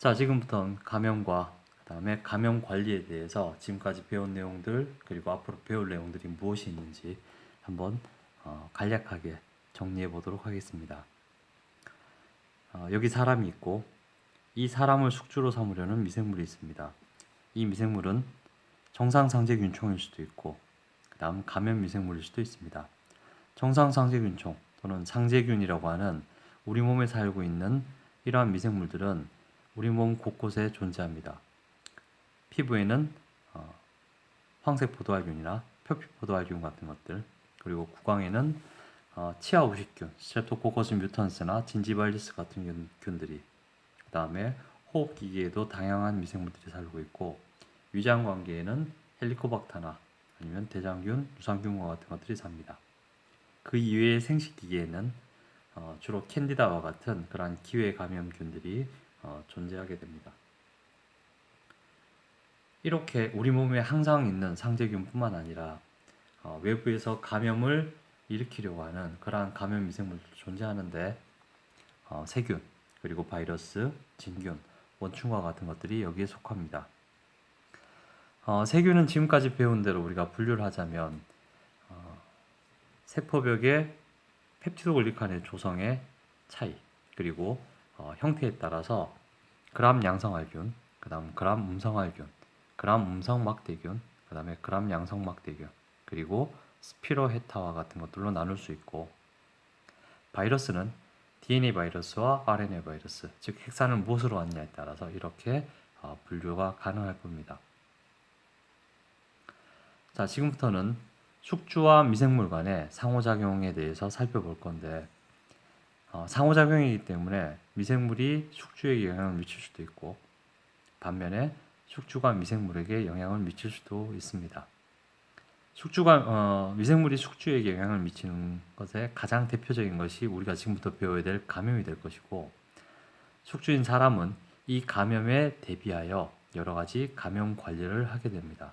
자, 지금부터는 감염과 그다음에 감염 관리에 대해서 지금까지 배운 내용들 그리고 앞으로 배울 내용들이 무엇이 있는지 한번 간략하게 정리해 보도록 하겠습니다. 여기 사람이 있고 이 사람을 숙주로 삼으려는 미생물이 있습니다. 이 미생물은 정상상제균총일 수도 있고 그 다음 감염 미생물일 수도 있습니다. 정상상제균총 또는 상제균이라고 하는 우리 몸에 살고 있는 이러한 미생물들은 우리 몸 곳곳에 존재합니다. 피부에는 황색 포도알균이나 표피포도알균 같은 것들, 그리고 구강에는 치아우식균, 스트레프토코커스 뮤탄스나 진지발리스 같은 균들이, 그 다음에 호흡기계에도 다양한 미생물들이 살고 있고, 위장관계에는 헬리코박터나 아니면 대장균, 유산균과 같은 것들이 삽니다. 그 이외의 생식기계에는 주로 캔디다와 같은 그러한 기회 감염균들이 존재하게 됩니다. 이렇게 우리 몸에 항상 있는 상제균뿐만 아니라 외부에서 감염을 일으키려고 하는 그러한 감염 미생물도 존재하는데 세균, 그리고 바이러스, 진균, 원충과 같은 것들이 여기에 속합니다. 세균은 지금까지 배운 대로 우리가 분류를 하자면 세포벽의 펩티도글리칸의 조성의 차이, 그리고 형태에 따라서 gram 양성알균, 그 다음 gram 음성알균, gram 음성막대균, 그 다음에 gram 양성막대균, 그리고 스피로헤타와 같은 것들로 나눌 수 있고, 바이러스는 DNA 바이러스와 RNA 바이러스, 즉 핵산을 무엇으로 왔냐에 따라서 이렇게 분류가 가능할 겁니다. 자, 지금부터는 숙주와 미생물 간의 상호작용에 대해서 살펴볼 건데, 상호작용이기 때문에 미생물이 숙주에게 영향을 미칠 수도 있고, 반면에 숙주가 미생물에게 영향을 미칠 수도 있습니다. 미생물이 숙주에게 영향을 미치는 것의 가장 대표적인 것이 우리가 지금부터 배워야 될 감염이 될 것이고, 숙주인 사람은 이 감염에 대비하여 여러 가지 감염 관리를 하게 됩니다.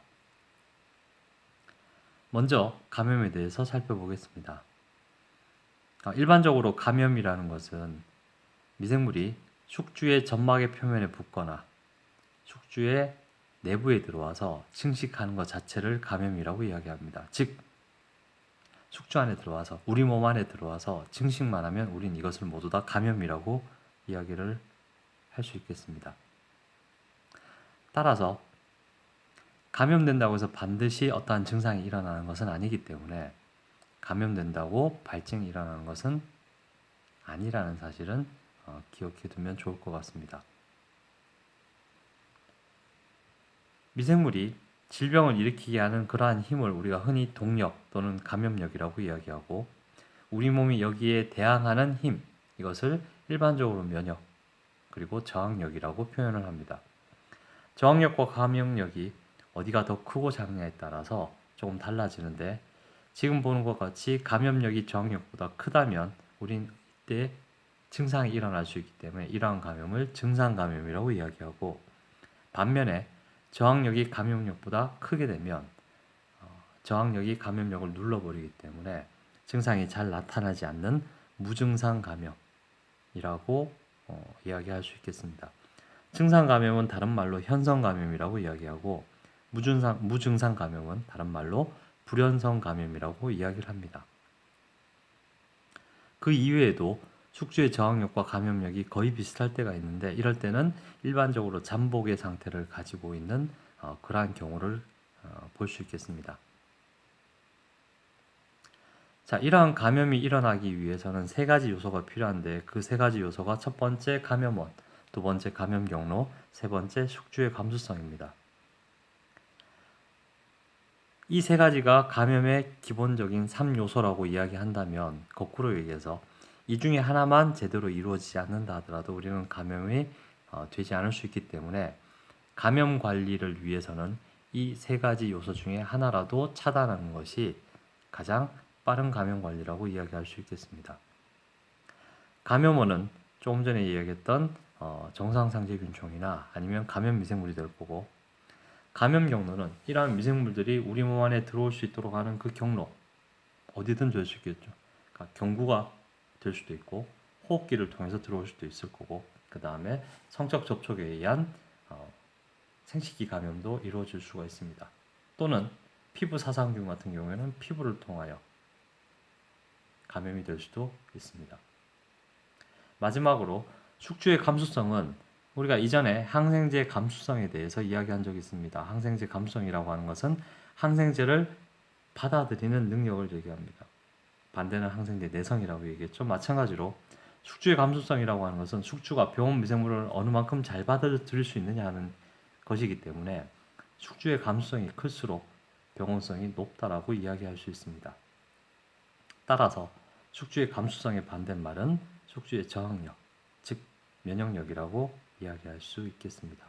먼저 감염에 대해서 살펴보겠습니다. 일반적으로 감염이라는 것은 미생물이 숙주의 점막의 표면에 붙거나 숙주의 내부에 들어와서 침식하는 것 자체를 감염이라고 이야기합니다. 즉, 숙주 안에 들어와서 우리 몸 안에 들어와서 증식만 하면 우린 이것을 모두 다 감염이라고 이야기를 할 수 있겠습니다. 따라서 감염된다고 해서 반드시 어떠한 증상이 일어나는 것은 아니기 때문에 감염된다고 발증이 일어나는 것은 아니라는 사실은 기억해 두면 좋을 것 같습니다. 미생물이 질병을 일으키게 하는 그러한 힘을 우리가 흔히 동력 또는 감염력이라고 이야기하고, 우리 몸이 여기에 대항하는 힘, 이것을 일반적으로 면역 그리고 저항력이라고 표현을 합니다. 저항력과 감염력이 어디가 더 크고 작느냐에 따라서 조금 달라지는데, 지금 보는 것 같이 감염력이 저항력보다 크다면 우린 이때 증상이 일어날 수 있기 때문에 이러한 감염을 증상감염이라고 이야기하고, 반면에 저항력이 감염력보다 크게 되면 저항력이 감염력을 눌러버리기 때문에 증상이 잘 나타나지 않는 무증상 감염이라고 이야기할 수 있겠습니다. 증상 감염은 다른 말로 현성 감염이라고 이야기하고, 무증상 감염은 다른 말로 불현성 감염이라고 이야기를 합니다. 그 이외에도 숙주의 저항력과 감염력이 거의 비슷할 때가 있는데, 이럴 때는 일반적으로 잠복의 상태를 가지고 있는 그러한 경우를 볼 수 있겠습니다. 자, 이러한 감염이 일어나기 위해서는 세 가지 요소가 필요한데, 그 세 가지 요소가 첫 번째 감염원, 두 번째 감염 경로, 세 번째 숙주의 감수성입니다. 이 세 가지가 감염의 기본적인 3요소라고 이야기한다면, 거꾸로 얘기해서 이 중에 하나만 제대로 이루어지지 않는다 하더라도 우리는 감염이 되지 않을 수 있기 때문에, 감염 관리를 위해서는 이 세 가지 요소 중에 하나라도 차단하는 것이 가장 빠른 감염 관리라고 이야기할 수 있겠습니다. 감염원은 조금 전에 이야기했던 정상상제균총이나 아니면 감염 미생물이 될 거고, 감염 경로는 이러한 미생물들이 우리 몸 안에 들어올 수 있도록 하는 그 경로, 어디든 될 수 있겠죠. 그러니까 경구가 될 수도 있고, 호흡기를 통해서 들어올 수도 있을 거고, 그 그 다음에 성적 접촉에 의한 생식기 감염도 이루어질 수가 있습니다. 또는 피부 사상균 같은 경우에는 피부를 통하여 감염이 될 수도 있습니다. 마지막으로 숙주의 감수성은 우리가 이전에 항생제 감수성에 대해서 이야기한 적이 있습니다. 항생제 감수성이라고 하는 것은 항생제를 받아들이는 능력을 얘기합니다. 반대는 항생제 내성이라고 얘기했죠. 마찬가지로 숙주의 감수성이라고 하는 것은 숙주가 병원 미생물을 어느 만큼 잘 받아들일 수 있느냐 하는 것이기 때문에 숙주의 감수성이 클수록 병원성이 높다라고 이야기할 수 있습니다. 따라서 숙주의 감수성의 반대말은 숙주의 저항력, 즉 면역력이라고 이야기할 수 있겠습니다.